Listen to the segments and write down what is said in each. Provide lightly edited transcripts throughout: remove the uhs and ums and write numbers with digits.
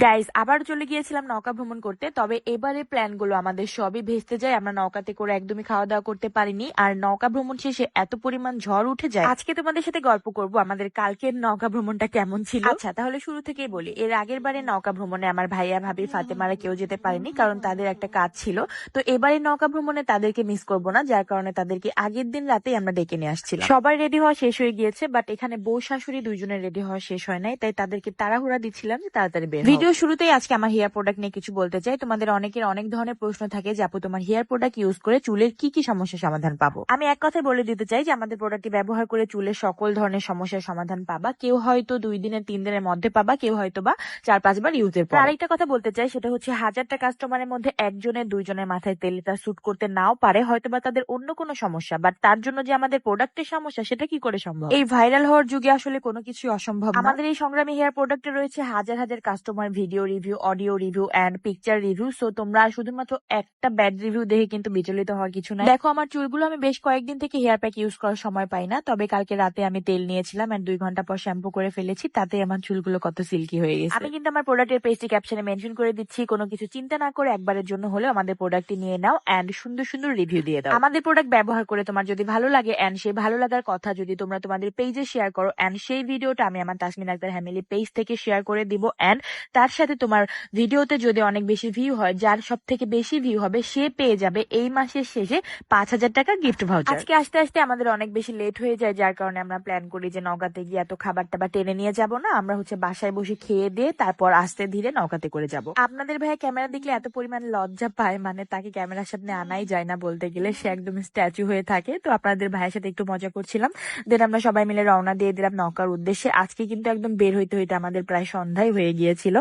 Guys, আবার চলে গিয়েছিলাম নৌকা ভ্রমণ করতে। তবে এবারে প্ল্যান গুলো আমাদের সবই ভেস্তে যায়। আমরা নৌকাতে করে একদমই খাওয়া দাওয়া করতে পারিনি। আর নৌকা ভ্রমণ শেষে এত পরিমাণ ঝড় উঠে যায়। আজকে তোমাদের সাথে গল্প করব আমাদের কালকের নৌকা ভ্রমণটা কেমন ছিল। আচ্ছা, তাহলে শুরু থেকেই বলি। এর আগের বারে নৌকা ভ্রমণে আমার ভাইয়া ভাবি ফাতেমারা কেউ যেতে পারেনি, কারণ তাদের একটা কাজ ছিল। তো এবারে নৌকা ভ্রমণে তাদেরকে মিস করব না, যার কারণে তাদেরকে আগের দিন রাতেই আমরা ডেকে নিয়ে আসছিলাম। সবার রেডি হওয়া শেষ হয়ে গিয়েছে, বাট এখানে বউ শাশুড়ি দুইজনের রেডি হওয়া শেষ হয় নাই, তাই তাদেরকে তাড়াহুড়া দিচ্ছিলাম যে তাড়াতাড়ি বের হও। ভিডিও শুরুতেই আজকে আমার হেয়ার প্রোডাক্ট নিয়ে কিছু বলতে চাই। তোমাদের অনেকের অনেক ধরনের প্রশ্ন থাকে যে আপু, তোমার হেয়ার প্রোডাক্ট ইউজ করে চুলের কি কি সমস্যার সমাধান পাবো। আমি এক কথায় বলে দিতে চাই যে আমাদের প্রোডাক্টটি ব্যবহার করে চুলের সকল ধরনের সমস্যার সমাধান পাবা। কেউ হয়তো 2 দিনের 3 দিনের মধ্যে পাবা, কেউ হয়তো বা 4-5 বার ইউজের পর। আরেকটা কথা বলতে চাই, সেটা হচ্ছে 1000টা কাস্টমারের মধ্যে একজনের 2জনের মাথায় তেলটা স্যুট করতে নাও পারে, হয়তো বা তাদের অন্য কোনো সমস্যা, বাট তার জন্য যে আমাদের প্রোডাক্টের সমস্যা সেটা কি করে সম্ভব? এই ভাইরাল হওয়ার যুগে আসলে কোনো কিছু অসম্ভব না। আমাদের এই সংগ্রামী হেয়ার প্রোডাক্টে রয়েছে হাজার হাজার customer video review, audio review and picture review. So তোমরা শুধুমাত্র একটা ব্যাড রিভিউ দেখে কিন্তু বিচলিত হওয়ার কিছু নাই। দেখো, আমার চুলগুলো আমি বেশ কয়েকদিন থেকে হেয়ার প্যাক ইউজ করার সময় পাই না, তবে কালকে রাতে আমি তেল নিয়েছিলাম এন্ড 2 ঘন্টা পর শ্যাম্পু করে ফেলেছি। তাতে আমার চুলগুলো কত সিল্কি হয়ে গেছে। আমি কিন্তু আমার প্রোডাক্টের পেজটি ক্যাপশনে মেনশন করে দিচ্ছি। কোনো কিছু চিন্তা না করে একবারের জন্য হলেও আমাদের প্রোডাক্টটি নিয়ে নাও এন্ড সুন্দর সুন্দর রিভিউ দিয়ে দাও। আমাদের প্রোডাক্ট ব্যবহার করে তোমার যদি ভালো লাগে এন্ড সেই ভালো লাগার কথা যদি তোমরা তোমাদের পেজে শেয়ার করো এন্ড সেই ভিডিওটা আমি আমার তাসমিন আক্তার ফ্যামিলি পেজ থেকে শেয়ার করে দিব এন্ড তার সাথে তোমার ভিডিওতে যদি অনেক বেশি ভিউ হয়, যার সব থেকে বেশি ভিউ হবে সে পেয়ে যাবে এই মাসের শেষে 5000 টাকা গিফট ভাউচার। আজকে আসতে আসতে আমাদের অনেক বেশি লেট হয়ে যায়, যার কারণে আমরা প্ল্যান করি যে নৌকাতে গিয়ে এত খাবার টাবার টেনে নিয়ে যাব না, আমরা বাসায় বসে খেয়ে দিয়ে তারপর আস্তে ধীরে নৌকাতে করে যাব। আপনাদের ভাই ক্যামেরা দেখলে এত পরিমাণ লজ্জা পায়, মানে তাকে ক্যামেরার সামনে আনাই যায় না বলতে গেলে, সে একদম স্ট্যাচু হয়ে থাকে। তো আপনাদের ভাইয়ের সাথে একটু মজা করছিলাম, দেন আমরা সবাই মিলে রওনা দিয়ে দিলাম নৌকার উদ্দেশ্যে। আজকে কিন্তু একদম বের হইতে হইতে আমাদের প্রায় সন্ধ্যায় হয়ে গিয়েছিল,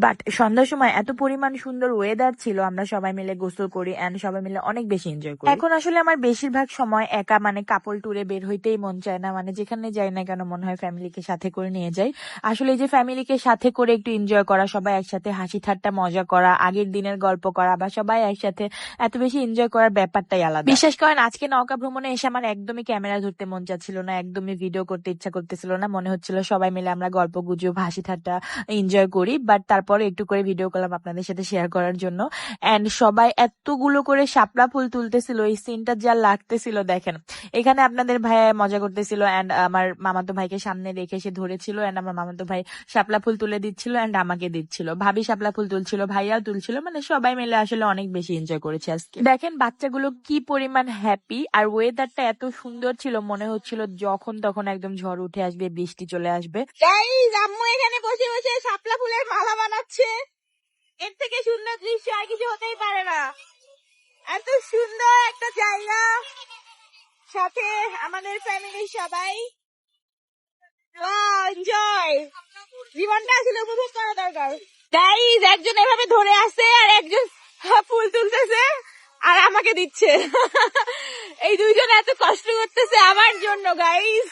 বাট সন্ধ্যার সময় এত পরিমাণ সুন্দর ওয়েদার ছিল, আমরা সবাই মিলে গোসল করি এন্ড সবাই মিলে অনেক বেশি এনজয় করি। এখন আসলে আমার বেশিরভাগ সময় একা, মানে কাপল ট্যুরে বের হইতেই মন চায় না, মানে যেখানে যাই না কেন মনে হয় ফ্যামিলিকে সাথে করে নিয়ে যাই। আসলে এই যে ফ্যামিলিকে সাথে করে একটু এনজয় করা, সবাই একসাথে হাসি ঠাট্টা মজা করা, আগের দিনের গল্প করা বা সবাই একসাথে এত বেশি এনজয় করার ব্যাপারটাই আলাদা। বিশ্বাস করেন, আজকে নৌকা ভ্রমণে এসে আমার একদমই ক্যামেরা ধরতে মন চাচ্ছিল না, একদমই ভিডিও করতে ইচ্ছা করতেছিল না। মনে হচ্ছিল সবাই মিলে আমরা গল্প গুজব হাসি ঠাট্টা এনজয় করি, বাট তারপরে একটু করে ভিডিও করলাম আপনাদের সাথে শেয়ার করার জন্য। এন্ড সবাই এতগুলো করে শাপলা ফুল তুলতেছিল, এই সিনটা যা লাগতেছিল দেখেন। এখানে আপনাদের ভাই মজা করতেছিল এন্ড আমার মামাতো ভাইকে সামনে রেখে সে ধরেছিল এন্ড আমার মামাতো ভাই শাপলা ফুল তুলে দিচ্ছিল এন্ড আমাকে দিচ্ছিল, ভাবি শাপলা ফুল তুলছিল, ভাইয়াও তুলছিল, মানে সবাই মিলে আসলে অনেক বেশি এনজয় করেছে আজকে। দেখেন বাচ্চাগুলো কি পরিমাণ হ্যাপি, আর ওয়েদারটা এত সুন্দর ছিল, মনে হচ্ছিল যখন তখন একদম ঝড় উঠে আসবে, বৃষ্টি চলে আসবে। গাইস, আম্মু এখানে বসে বসে শাপলা ফুলের মালা বানাচ্ছে। এর থেকে সুন্দর দৃশ্য আর কিছু হতেই পারে না। এত সুন্দর একটা জায়গা, সাথে আমাদের ফ্যামিলির সবাই। এনজয়, জীবনটা আসলে উপভোগ করা দরকার। গাইস, একজন এভাবে ধরে আছে আর একজন ফুল তুলতেছে আর আমাকে দিচ্ছে। এই দুইজন এত কষ্ট করতেছে আমার জন্য গাইস।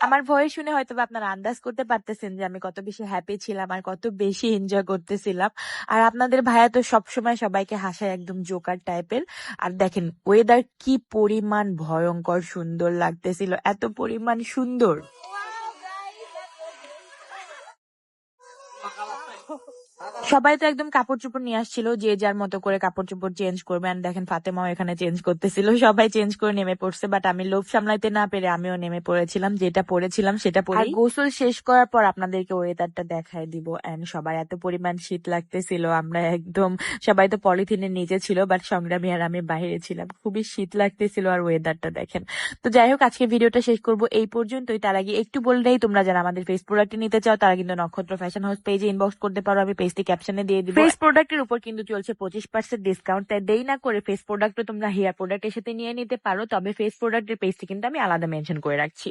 আমার ভয়েস শুনে হয়তো আপনারা আন্দাজ করতে পারতেছেন যে আমি কত বেশি হ্যাপি ছিলাম আর কত বেশি এনজয় করতেছিলাম। আর আপনাদের ভাইয়া তো সবসময় সবাইকে হাসায়, একদম জোকার টাইপের। আর দেখেন ওয়েদার কি পরিমাণ ভয়ঙ্কর সুন্দর লাগতেছিল, এত পরিমাণ সুন্দর। সবাই তো একদম কাপড় চোপড় নিয়ে আসছিল, যে যার মতো করে কাপড় চোপড় চেঞ্জ করবে। আর দেখেন ফাতেমাও এখানে চেঞ্জ করতেছিল, সবাই চেঞ্জ করে নেমে পড়ছে, বাট আমি লোভ সামলাইতে না পেরে আমিও নেমে পড়েছিলাম, যেটা পরেছিলাম সেটা পরে। আর গোসল শেষ করার পর আপনাদেরকে ওয়েদারটা দেখায় দিব এন্ড সবাই এত পরিমাণ শীত লাগতেছিল, আমরা একদম সবাই তো পলিথিনের নিচে ছিল, বাট সংগ্রামী আর আমি বাইরে ছিলাম, খুবই শীত লাগতেছিল। আর ওয়েদারটা দেখেন। তো যাই হোক, আজকে ভিডিওটা শেষ করব এই পর্যন্তই। তার আগে একটু বললেই, তোমরা যারা আমাদের ফেস প্রোডাক্ট নিতে চাও তারা কিন্তু নক্ষত্র ফ্যাশন হাউস পেজে ইনবক্স করতে পারো, আমি পেজটি ক্যাপশনে দিয়ে দিব। ফেস প্রোডাক্টের উপর কিন্তু চলছে 25% ডিসকাউন্ট, তাই দেরি না করে ফেস প্রোডাক্টও তোমরা হেয়ার প্রোডাক্টের সাথে নিয়ে নিতে পারো। তবে ফেস প্রোডাক্টের পেজটি কিন্তু আমি আলাদা মেনশন করে রাখছি।